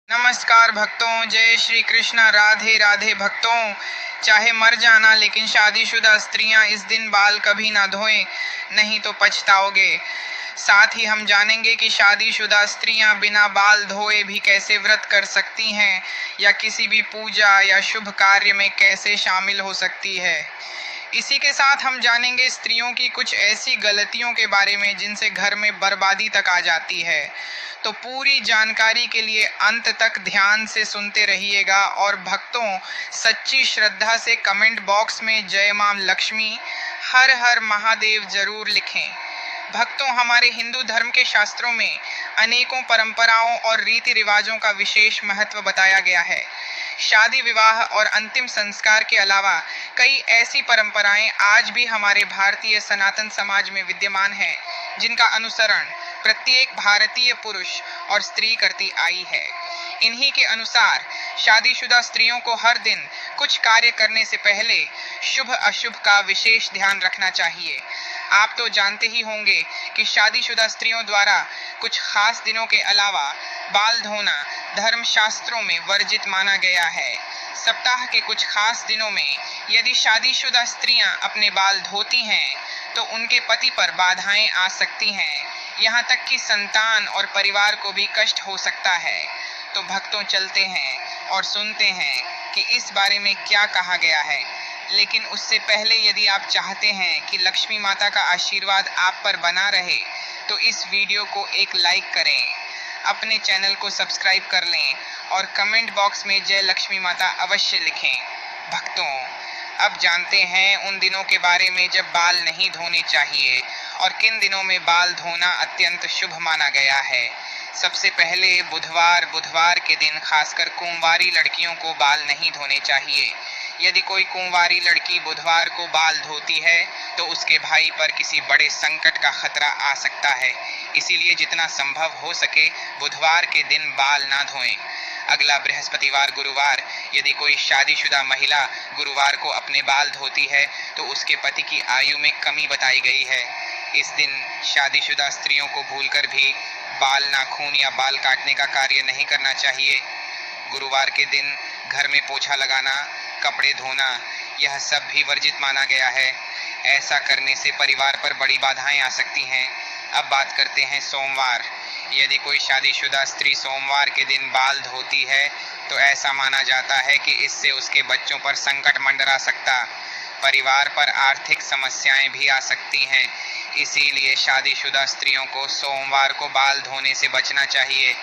नमस्कार भक्तों, जय श्री कृष्ण। राधे राधे भक्तों। चाहे मर जाना लेकिन शादीशुदा स्त्रियां इस दिन बाल कभी ना धोएं, नहीं तो पछताओगे। साथ ही हम जानेंगे कि शादीशुदा स्त्रियां बिना बाल धोए भी कैसे व्रत कर सकती हैं या किसी भी पूजा या शुभ कार्य में कैसे शामिल हो सकती है। इसी के साथ हम जानेंगे स्त्रियों की कुछ ऐसी गलतियों के बारे में जिनसे घर में बर्बादी तक आ जाती है। तो पूरी जानकारी के लिए अंत तक ध्यान से सुनते रहिएगा और भक्तों, सच्ची श्रद्धा से कमेंट बॉक्स में जय मां लक्ष्मी, हर हर महादेव जरूर लिखें। भक्तों, हमारे हिंदू धर्म के शास्त्रों में अनेकों परंपराओं और रीति रिवाजों का विशेष महत्व बताया गया है। शादी विवाह और अंतिम संस्कार के अलावा कई ऐसी परंपराएं आज भी हमारे भारतीय सनातन समाज में विद्यमान हैं, जिनका अनुसरण प्रत्येक भारतीय पुरुष और स्त्री करती आई है। इन्हीं के अनुसार शादीशुदा स्त्रियों को हर दिन कुछ कार्य करने से पहले शुभ अशुभ का विशेष ध्यान रखना चाहिए। आप तो जानते ही होंगे कि शादीशुदा स्त्रियों द्वारा कुछ खास दिनों के अलावा बाल धोना धर्म शास्त्रों में वर्जित माना गया है। सप्ताह के कुछ खास दिनों में यदि शादीशुदा स्त्रियां अपने बाल धोती हैं तो उनके पति पर बाधाएं आ सकती हैं, यहाँ तक कि संतान और परिवार को भी कष्ट हो सकता है। तो भक्तों, चलते हैं और सुनते हैं कि इस बारे में क्या कहा गया है। लेकिन उससे पहले यदि आप चाहते हैं कि लक्ष्मी माता का आशीर्वाद आप पर बना रहे तो इस वीडियो को एक लाइक करें, अपने चैनल को सब्सक्राइब कर लें और कमेंट बॉक्स में जय लक्ष्मी माता अवश्य लिखें। भक्तों, अब जानते हैं उन दिनों के बारे में जब बाल नहीं धोने चाहिए और किन दिनों में बाल धोना अत्यंत शुभ माना गया है। सबसे पहले बुधवार के दिन खासकर कुंवारी लड़कियों को बाल नहीं धोने चाहिए। यदि कोई कुंवारी लड़की बुधवार को बाल धोती है तो उसके भाई पर किसी बड़े संकट का खतरा आ सकता है। इसीलिए जितना संभव हो सके बुधवार के दिन बाल ना धोएं। अगला बृहस्पतिवार गुरुवार, यदि कोई शादीशुदा महिला गुरुवार को अपने बाल धोती है तो उसके पति की आयु में कमी बताई गई है। इस दिन शादीशुदा स्त्रियों को भूलकर भी बाल नाखून या बाल काटने का कार्य नहीं करना चाहिए। गुरुवार के दिन घर में पोछा लगाना, कपड़े धोना, यह सब भी वर्जित माना गया है। ऐसा करने से परिवार पर बड़ी बाधाएं आ सकती हैं। अब बात करते हैं सोमवार। यदि कोई शादीशुदा स्त्री सोमवार के दिन बाल धोती है तो ऐसा माना जाता है कि इससे उसके बच्चों पर संकट मंडरा सकता, परिवार पर आर्थिक समस्याएं भी आ सकती हैं। इसीलिए शादीशुदा स्त्रियों को सोमवार को बाल धोने से बचना चाहिए।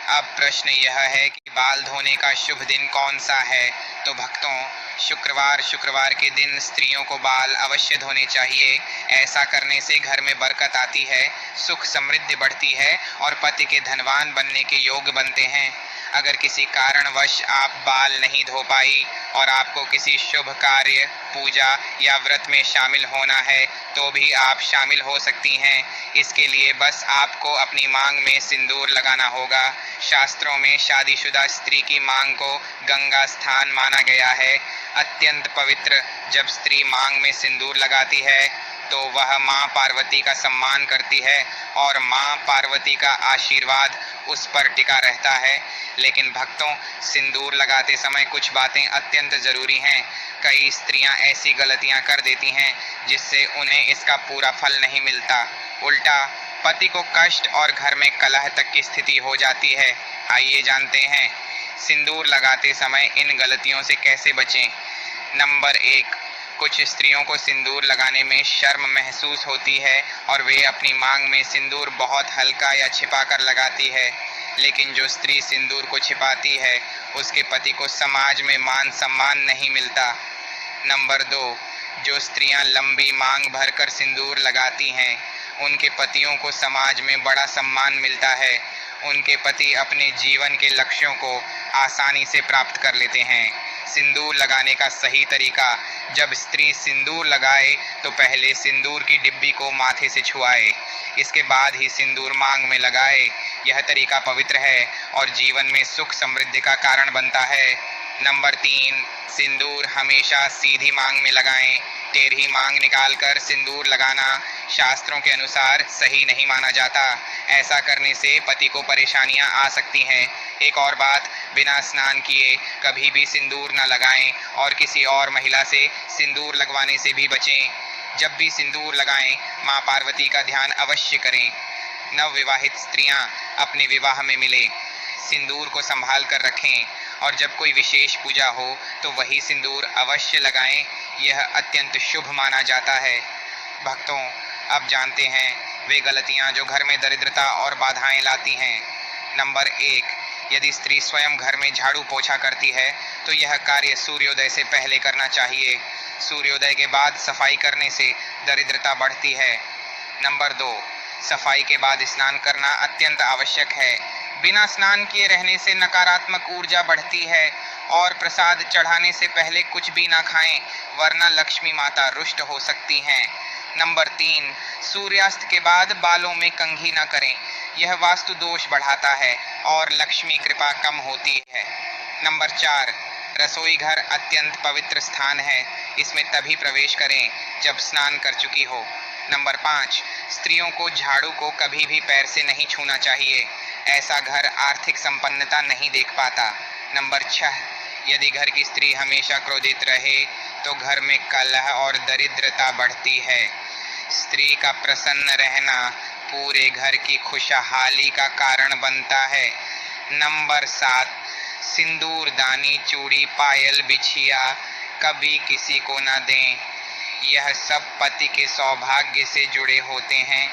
अब प्रश्न यह है कि बाल धोने का शुभ दिन कौन सा है। तो भक्तों, शुक्रवार के दिन स्त्रियों को बाल अवश्य धोने चाहिए। ऐसा करने से घर में बरकत आती है, सुख समृद्धि बढ़ती है और पति के धनवान बनने के योग बनते हैं। अगर किसी कारणवश आप बाल नहीं धो पाई और आपको किसी शुभ कार्य, पूजा या व्रत में शामिल होना है तो भी आप शामिल हो सकती हैं। इसके लिए बस आपको अपनी मांग में सिंदूर लगाना होगा। शास्त्रों में शादीशुदा स्त्री की मांग को गंगा स्थान माना गया है। अत्यंत पवित्र जब स्त्री मांग में सिंदूर लगाती है तो वह मां पार्वती का सम्मान करती है और मां पार्वती का आशीर्वाद उस पर टिका रहता है। लेकिन भक्तों, सिंदूर लगाते समय कुछ बातें अत्यंत जरूरी हैं। कई स्त्रियां ऐसी गलतियां कर देती हैं जिससे उन्हें इसका पूरा फल नहीं मिलता, उल्टा पति को कष्ट और घर में कलह तक की स्थिति हो जाती है। आइए जानते हैं सिंदूर लगाते समय इन गलतियों से कैसे बचें। नंबर 1, कुछ स्त्रियों को सिंदूर लगाने में शर्म महसूस होती है और वे अपनी मांग में सिंदूर बहुत हल्का या छिपाकर लगाती है। लेकिन जो स्त्री सिंदूर को छिपाती है उसके पति को समाज में मान सम्मान नहीं मिलता। नंबर 2, जो स्त्रियां लंबी मांग भरकर सिंदूर लगाती हैं उनके पतियों को समाज में बड़ा सम्मान मिलता है। उनके पति अपने जीवन के लक्ष्यों को आसानी से प्राप्त कर लेते हैं। सिंदूर लगाने का सही तरीका, जब स्त्री सिंदूर लगाए तो पहले सिंदूर की डिब्बी को माथे से छुआए, इसके बाद ही सिंदूर मांग में लगाए। यह तरीका पवित्र है और जीवन में सुख समृद्धि का कारण बनता है। नंबर 3, सिंदूर हमेशा सीधी मांग में लगाएं। टेढ़ी मांग निकालकर सिंदूर लगाना शास्त्रों के अनुसार सही नहीं माना जाता। ऐसा करने से पति को परेशानियां आ सकती हैं। एक और बात, बिना स्नान किए कभी भी सिंदूर न लगाएं और किसी और महिला से सिंदूर लगवाने से भी बचें। जब भी सिंदूर लगाएं, माँ पार्वती का ध्यान अवश्य करें। नवविवाहित स्त्रियां अपने विवाह में मिले सिंदूर को संभाल कर रखें और जब कोई विशेष पूजा हो तो वही सिंदूर अवश्य लगाएं। यह अत्यंत शुभ माना जाता है। भक्तों, अब जानते हैं वे गलतियां जो घर में दरिद्रता और बाधाएं लाती हैं। नंबर 1, यदि स्त्री स्वयं घर में झाड़ू पोछा करती है तो यह कार्य सूर्योदय से पहले करना चाहिए। सूर्योदय के बाद सफाई करने से दरिद्रता बढ़ती है। नंबर 2, सफाई के बाद स्नान करना अत्यंत आवश्यक है। बिना स्नान किए रहने से नकारात्मक ऊर्जा बढ़ती है और प्रसाद चढ़ाने से पहले कुछ भी ना खाएं, वरना लक्ष्मी माता रुष्ट हो सकती हैं। नंबर 3, सूर्यास्त के बाद बालों में कंघी न करें, यह वास्तु दोष बढ़ाता है और लक्ष्मी कृपा कम होती है। नंबर 4, रसोई घर अत्यंत पवित्र स्थान है, इसमें तभी प्रवेश करें जब स्नान कर चुकी हो। नंबर 5, स्त्रियों को झाड़ू को कभी भी पैर से नहीं छूना चाहिए, ऐसा घर आर्थिक संपन्नता नहीं देख पाता। नंबर 6, यदि घर की स्त्री हमेशा क्रोधित रहे तो घर में कलह और दरिद्रता बढ़ती है। स्त्री का प्रसन्न रहना पूरे घर की खुशहाली का कारण बनता है। नंबर 7, सिंदूर, दानी, चूड़ी, पायल, बिछिया कभी किसी को न दें, यह सब पति के सौभाग्य से जुड़े होते हैं।